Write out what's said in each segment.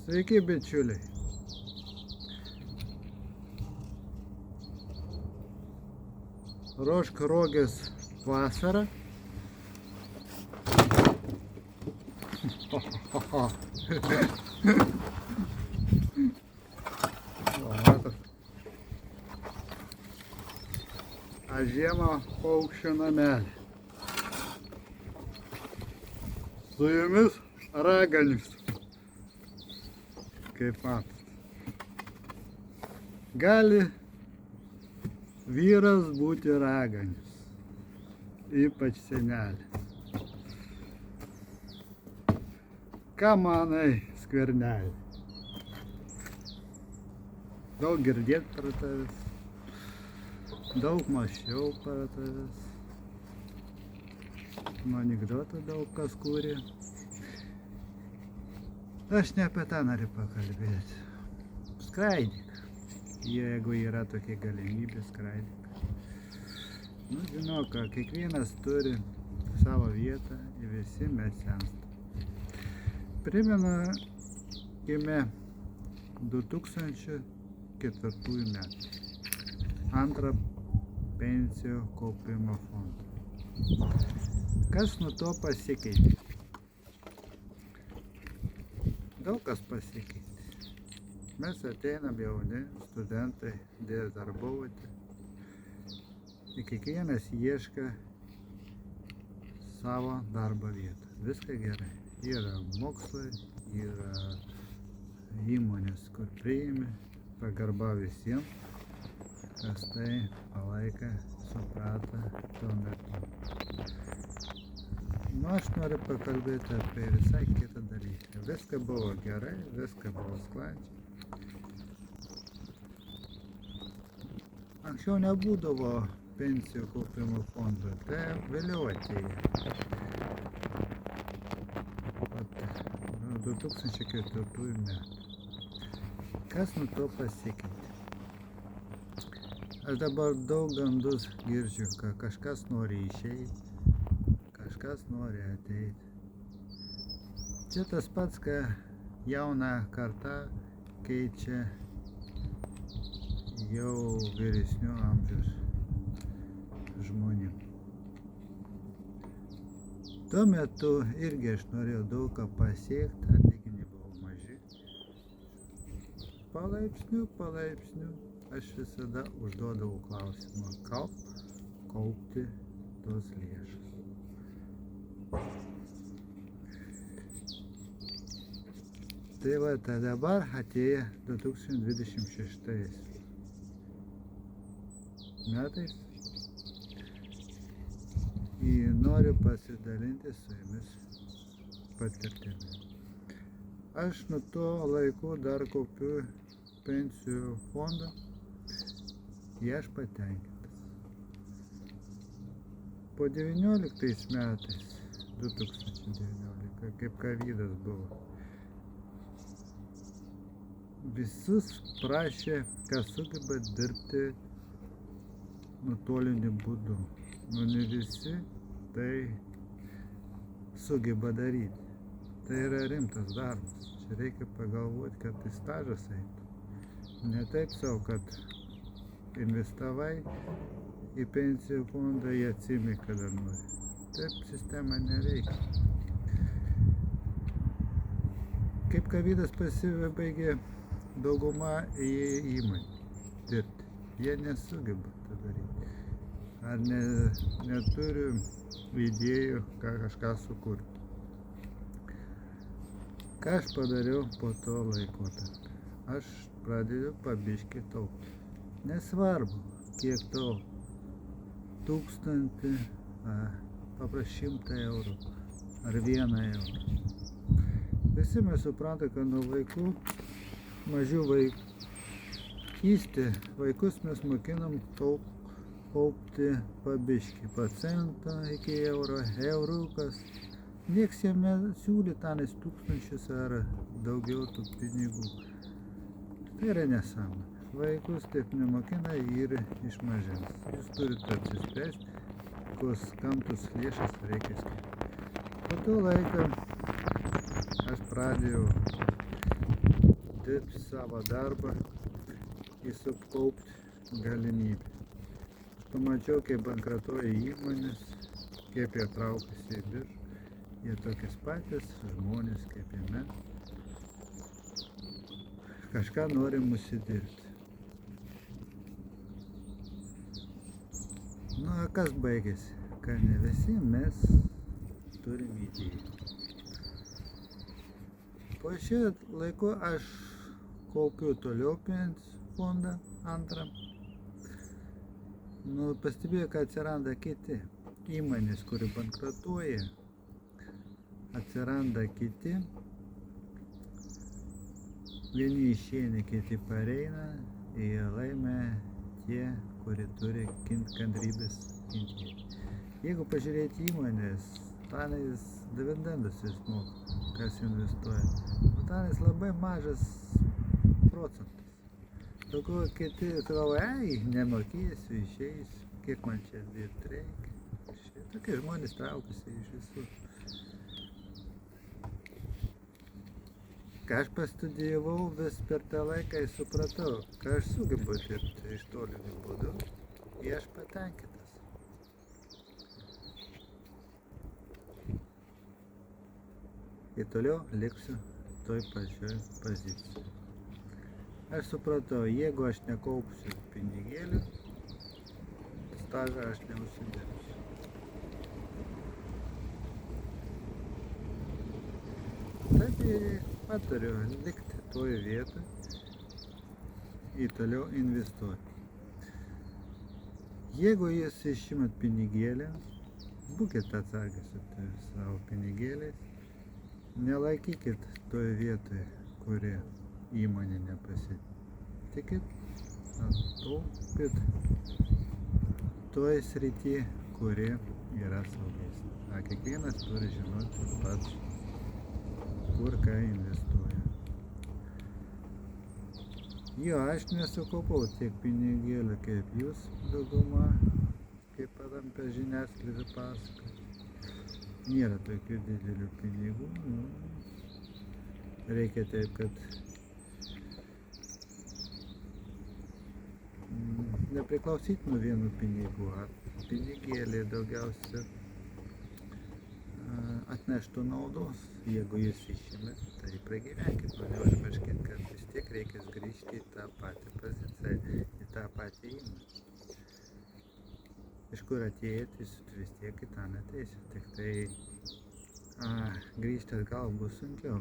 Sveiki, bičiuliai. Ruošk rogės vasarą. A žiemą paukščio namelį. Su jumis raganis. Kaip matot. Gali vyras būti raganis. Ypač senelis. Ką manai, Skverneli? Daug girdėt per tavęs. Daug mąsčiau per tavęs. Anekdotą daug kas kūrė. Aš ne apie tą noriu pakalbėti. Skraidyk. Jeigu yra tokia galimybė, skraidyk. Nu, žinok, kiekvienas turi savo vietą ir visi mes senstam. Primenu, gimė 2004 metų. Antrą pensijų kaupimo fondą. Kas nuo to pasikeitė? Daug kas pasikeitė. Mes ateinam jauni, studentai, darbuoti. Ir kiekvienas ieška savo darbo vietą. Viską gerai. Yra mokslai, yra įmonės, kur priimi, pagarba visiems, kas tai palaikė, suprato tuo metu. Nu, aš noriu pakalbėti apie visai kitą dalyką. Viską buvo gerai, viską buvo sklandžiai. Anksčiau nebūdavo pensijų kaupimo fondo, tai vėliau atėjo. 2004 metų. Kas nuo to pasikeitė? Aš dabar daug gandus girdžiu, kad kažkas nori išeiti, kažkas nori ateiti. Čia tas pats, kad jauna karta keičia jau vyresnių amžiaus žmonių. Tuo metu irgi aš norėjau daug ką pasiekti, atlyginimai buvo maži. Palaipsniui aš visada užduodavau klausimą, kaip kaupti tos lėšas. Tai va, tai dabar atėjo 2026 metais. Ir noriu pasidalinti su jumis patirtimi. Aš nuo to laiku dar kaupiu pensijų fondą ir aš patenkintas. Po 19 metais, 2019, kaip kovidas buvo, visus prašė, kas sugeba dirbti nuotoliniu būdu. Nu, ne visi tai sugeba daryti. Tai yra rimtas darbas. Čia reikia pagalvoti, kad tai stažas eitų. Ne taip savo, kad investavai į pensijų fondą, jie atsimi kada nori. Taip sistema neveikia. Kaip kovidas pasibaigė, dauguma į įmonę dirbti. Jie nesugeba tą daryti. Ar neturi idėjų, ką kažką sukurti. Ką aš padariau po to laikotarpio? Aš pradėjau pabiškį taupyti. Nesvarbu, kiek taupau. 1000, paprašau 100 eurų ar 1 eurą. Visi mes suprantame, kad nuo vaikų, mažiau vaikystė, vaikus mes mokinam kaupti pabiškį, procentą iki euro, eurukas. Nieks jame siūlė tenais tūkstančius ar daugiau tų pinigų. Tai yra nesąmonė. Vaikus taip nemokina ir iš mažens. Jūs turite apsispręsti, kam tos lėšas reikia skirti. Po to laiko aš pradėjau dirbti savo darbą ir sukaupti galimybę. Pamačiau, kaip bankrutuoja įmonės, kaip jie traukiasi į biržą. Jie tokias patys žmonės kaip ir mes. Kažką norim užsidirbti. Nu, kas baigėsi? Kad ne visi mes turim idėjų. Po šio laiko aš kaupiu toliau pensijų fondą antrą. Nu, pastebėjau, kad atsiranda kiti įmonės, kuri bankrutuoja. Atsiranda kiti. Vieni išeina, kiti pareina. Ir laimė tie, kurie turi kantrybės kentėti. Jeigu pažiūrėti įmonės, tenais dividendus jis moka, kas investuoja. O tenais labai mažas procentas. Daugiau kiti galvoja, nemokėsiu, išeisiu, kiek man čia dirbti reikia. Tokie žmonės traukiasi iš visų. Ką aš pastudijavau vis per tą laiką ir supratau, ką aš sugebu dirbti iš tolinių būdų ir aš patenkintas. Ir toliau liksiu toj pačioj pozicijoj. Aš supratau, jeigu aš nekaupsiu pinigėlių, stažą aš neužsidirbsiu. Tad patariu likti toj vietoj ir toliau investuoti. Jeigu jūs išimat pinigėlį, būkite atsargūs su savo pinigėliais. Nelaikykit toj vietoj, kuri įmonė nepasitikit, taupit toj srity, kuri yra saugesnė. Kiekvienas turi žinoti pats, kur ką investuoja. Jo, aš nesukaupau tiek pinigėlių kaip jūs, dauguma, kaip apie žiniasklaidą pasakoja. Nėra tokių didelių pinigų. Reikia taip, kad nepriklausyti nuo vienų pinigų, ar pinigėliai daugiausia atneštų naudos. Jeigu jūs išėmėt, tai pragyvenkit, o neužmirškit, kad vis tiek reikės grįžti į tą patį poziciją, į tą patį įmonę. Iš kur atėjot, jūs vis tiek į tą neteisit, tik tai grįžti atgal bus sunkiau.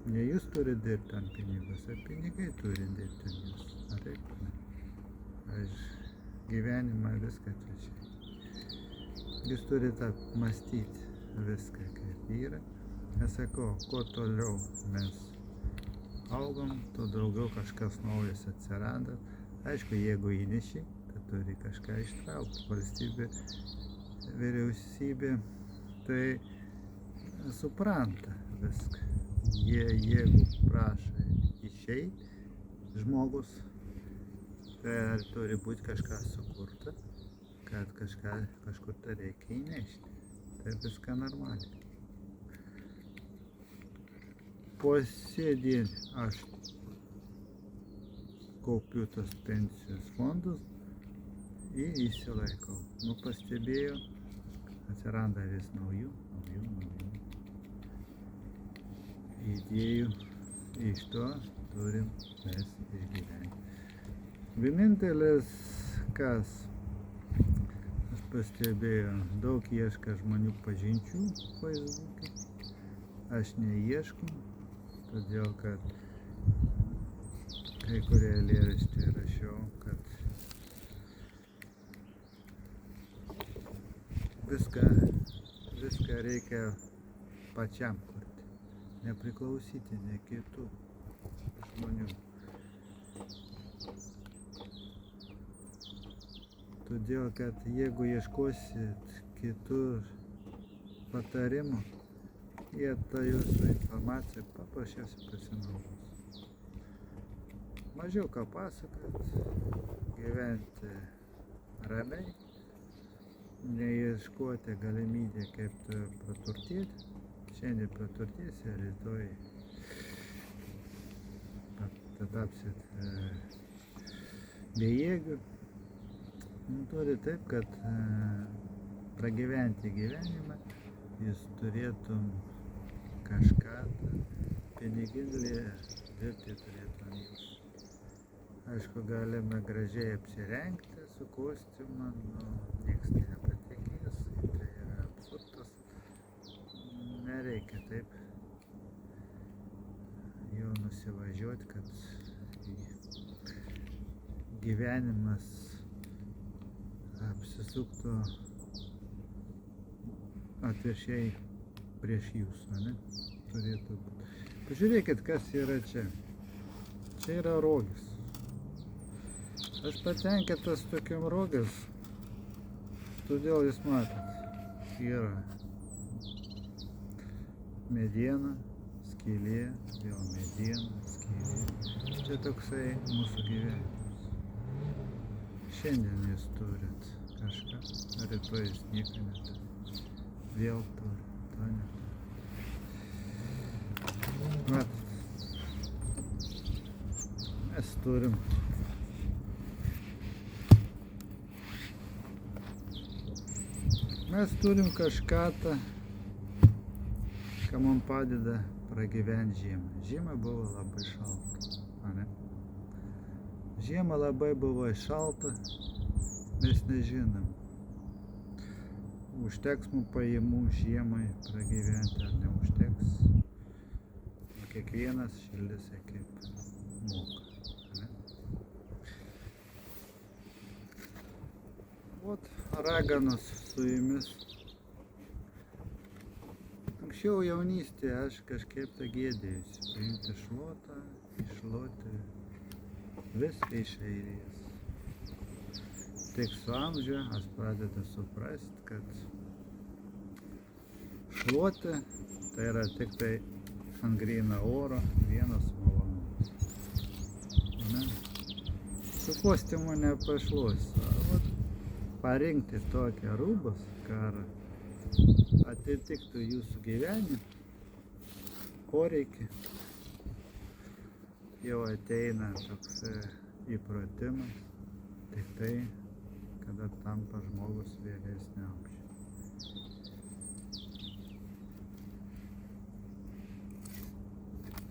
Ne jūs turite dirbti ant pinigus, ar pinigai turi dirbti ant jūs. Ar taip? Aš gyvenimą viską atvečiai. Jūs turite apmastyti viską, kaip yra. Aš sakau, kuo toliau mes augam, tuo daugiau kažkas naujas atsiranda. Aišku, jeigu įneši, tai turi kažką ištraukti. Valstybė, vyriausybė, tai supranta viską. Jeigu prašo išeiti žmogus, tai turi būti kažkas sukurta, kad kažkur tai reikia įnešti. Tai viską normaliai. Posėdien aš kaupiu tos pensijos fondus ir įsilaikau. Nu, pastebėjau, atsiranda vis naujų idėjų. Iš to turim mes išgyventi. Vienintelis, kas aš pastebėjau, daug ieška žmonių pažinčių Facebook'e. Aš neieškau, todėl kad kai kurie eilėraštį rašiau, kad viską reikia pačiam kurti, nepriklausyti ne kitų žmonių. Todėl, kad jeigu ieškosit kitur patarimų, jie tą jūsų informaciją paprasčiausiai pasinaudos. Mažiau ką pasakot, gyventi ramiai, neieškoti galimybę kaip praturtėti. Šiandien praturtėsi, rytoj kartą tapsit bejėgiu. Turi taip, kad pragyventi gyvenimą jūs turėtum kažką, piniginlį dirbti turėtum jūs. Aišku, galime gražiai apsirengti su kostiumu, nieks nepatikės, tai yra absurdas. Nereikia taip jau nusivažiuoti, kad gyvenimas apsisuktų atviršiai prieš jūsų, ne? Turėtų būti. Pažiūrėkit, kas yra čia. Čia yra rogės. Aš patenkintas tokiam rogės, todėl jūs matot, yra mediena, skylė, vėl mediena, skylė. Čia toksai mūsų gyvenimas. Šiandien jūs turit kažką, rytoj jūs nieko neturit. Vėl turit, to neturit. Matot, mes turim. Mes turim kažką, ką mums padeda pragyventi žiemą. Žiema buvo labai šalta, ne? Žiema labai buvo šalta, mes nežinom. Užteks mums pajamų žiemai pragyventi ar neužteks. Kiekvienas šildėsi kaip moka. Ne? Ot, raganos su jumis. Anksčiau jaunystėje aš kažkaip tą gėdėjusi, paimti šluotą, iššluoti viską iš eilės. Tik su amžiu aš pradedu suprasti, kad šluoti tai yra tik tai ant gryno oro vienas malonumas. Ne? Su kostiumu nepašluosi. Parinkti tokią rūbas, kad atitiktų jūsų gyvenimą, poreikį. Jau ateina toks įpratimas, tik tai, kada tampa žmogus vyresnio amžiaus.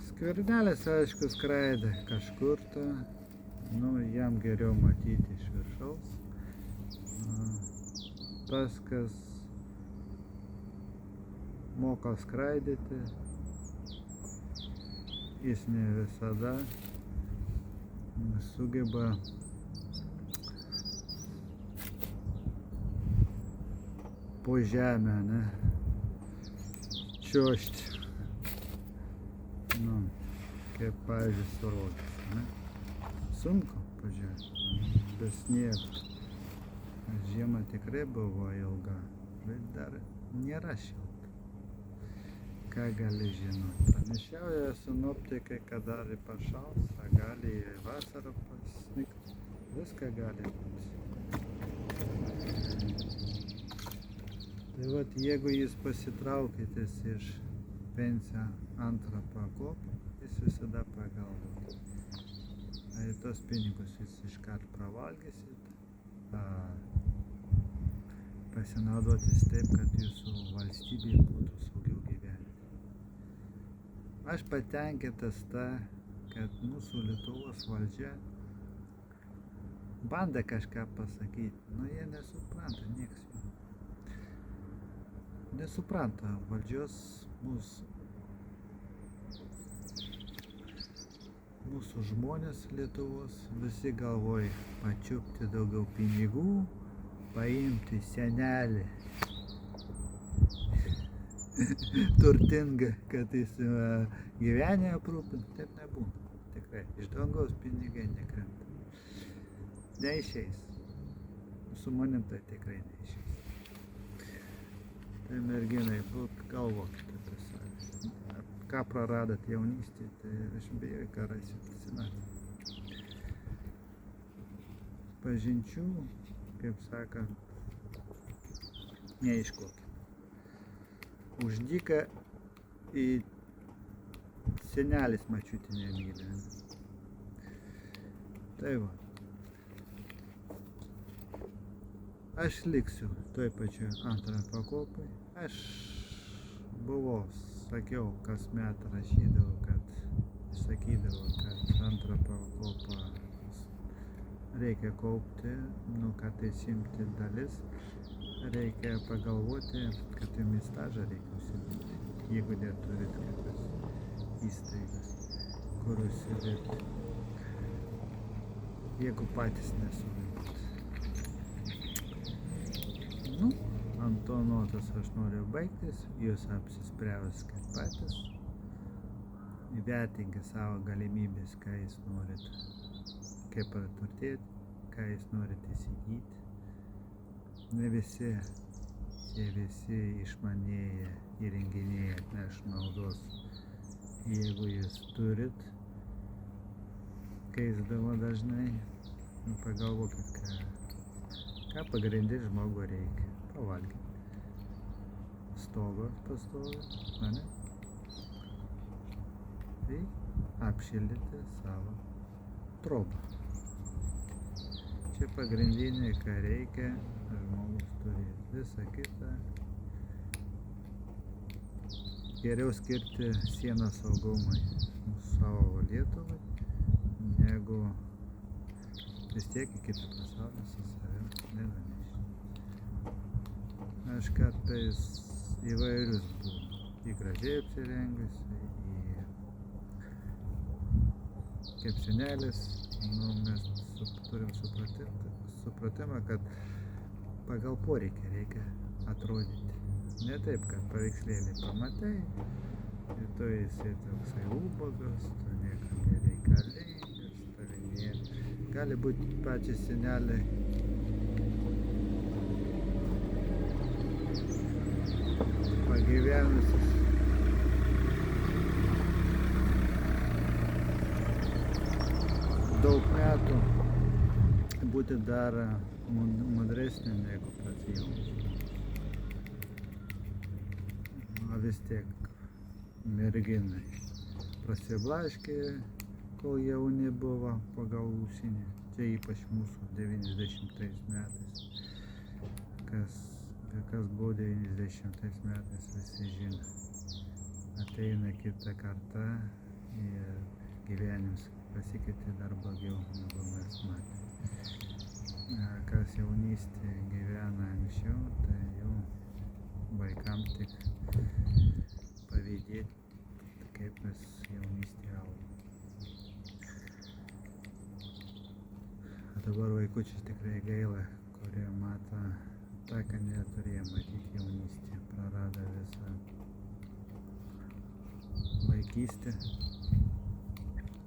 Skvernelis, aišku, skraidė kažkur, jam geriau matyti iš viršaus. Tas, kas moka skraidyti, jis ne visada sugeba po žemę, ne, čiuožti, kaip pavyzdžiui su rogės, ne. Sunku pažiūrėti, be sniego. Žiema tikrai buvo ilga, bet dar nėra šilta. Ką gali žinoti? Pranešiauja sinoptikai, kad dar pašals, gali vasarą pasnigti, viską gali būti. Tai vat, jeigu jis pasitraukėtis iš pensiją antrą pakopą, jis visada pagalvoja. Tai tos pinigus jūs iškart pravalgysit, pasinaudotis taip, kad jūsų valstybėje būtų saugiau gyventi. Aš patenkintas kad mūsų Lietuvos valdžia bando kažką pasakyti, jie nesupranta, nieks jų. Nesupranta valdžios mūsų žmonės Lietuvos, visi galvoja pačiupti daugiau pinigų, paimti senelį turtingą, kad jis gyvenime aprūpintų. Taip nebūna. Tikrai. Iš dangaus pinigai nekrenta. Neišeis. Su manim tai tikrai neišeis. Tai merginai, galvokite apie save. Ką praradot jaunystėje, tai aš bijau, ką rasit senatvėje. Pažinčių, kaip sakant, neieškokit. Už dyką į senelis mačiutį nemylė. Tai va. Aš liksiu toj pačioj antroj pakopai. Aš buvau, sakiau, kasmet rašydavau, sakydavau, kad antrą pakopą reikia kaupti, kad įsimti dalis, reikia pagalvoti, kad jums stažą reikia užsidėti, jeigu neturit kitas įstaigas, kur užsidėti, jeigu patys nesurinkt. Nu, ant to notas aš noriu baigtis, jūs apsispręskit patys, įvertinkit savo galimybės, ką jūs norit, kaip praturtėti, ką jūs norit įsigyti. Ne visi išmanieji įrenginiai atneš naudos, jeigu jūs turit, keisdavo dažnai, pagalvokit, ką pagrindinį žmogų reikia. Pavalgyti. Stogo pastovi, ne? Tai apšildyti savo trobą. Čia pagrindinė, ką reikia, žmogus turi. Visa kita. Geriau skirti sieną saugumui savo Lietuvai, negu vis tiek į kitą pasaulį su savim nedaneši. Aš kartais įvairius būnu. Į gražiai apsirengusi, kaip senelis, mes turim supratimą, kad pagal poreikį reikia atrodyti. Ne taip, kad paveikslėlį pamatai, ir tu esi toksai ubagas, tu niekam nereikalingas, tavinėje. Gali būti pačiai seneliai pagyvenusius. Daug metų būti dar mudresnė negu pats jaunas. O vis tiek merginai prasiblaškė, kol jauni buvo pagal užsienį. Čia ypač mūsų 90 metais. Kas buvo 90 metais, visi žino. Ateina kita karta ir gyvenimas pasikeitė dar blogiau, negu mes matėme. Kas jaunystė gyvena anksčiau, tai jau vaikams tik pavydėti, kaip mes jaunystė augo. Dabar vaikučius tikrai gaila, kurie mato tą, ką neturėjo matyti jaunystė, prarado visą vaikystę.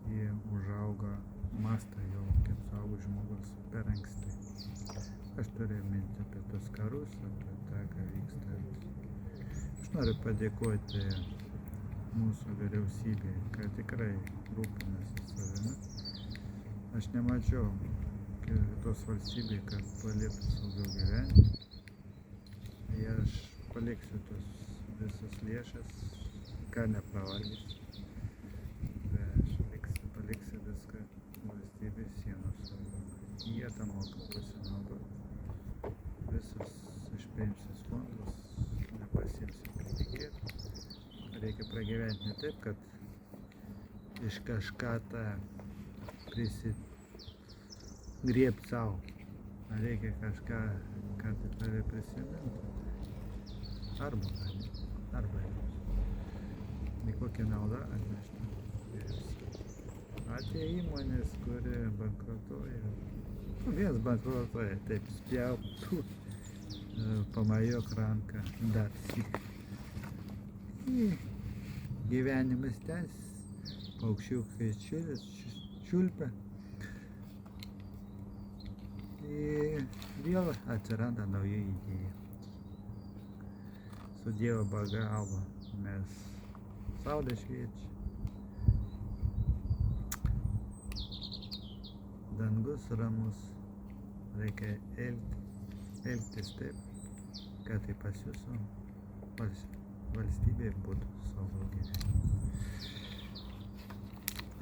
Jie užaugo, mąsto jau kaip suaugus žmogus per anksti. Aš turiu minti apie tos karus, apie tą, ką vyksta. Aš noriu padėkoti mūsų vyriausybei, kad tikrai rūpinasi savimi. Aš nemačiau tos valstybei, kad palėtų saugiau gyventi. Aš paliksiu tos visas lėšas, ką nepravalgys. Paliksiu viską valstybės sienos saugumui. Jie tą moka pasinaudoti. Visus iš pensijos fondus nepasiimsiu pritikėti. Reikia pragyventi ne taip, kad iš kažką tą griebt savo. Reikia kažką, kad tave prisimintų. Arba kokią naudą atneštų. Tie įmonės, kuri bankrutuoja. Vienas bankrutuoja, taip spjautų, pamajok ranką dar syk. Gyvenimas tęsis, paukščiukai čiulpia. Ir vėl atsiranda nauja idėja. Su Dievo pagalba mes saulė šviečia. Dangus ramus, reikia elgtis taip, kad tai pas jūsų valstybė būtų saugu gyventi.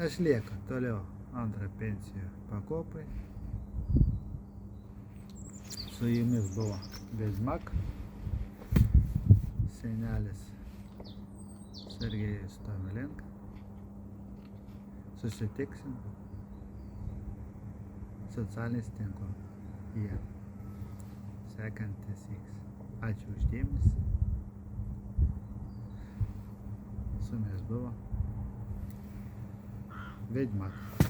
Aš lieku toliau antrą pensijų pakopai. Su jumis buvo Vedmak, senelis Sergejus Tomilenko. Susitiksim socialinis tinklas. Jie. Sekantis X. Ačiū už dėmesį. Su jumis buvo Vedmak.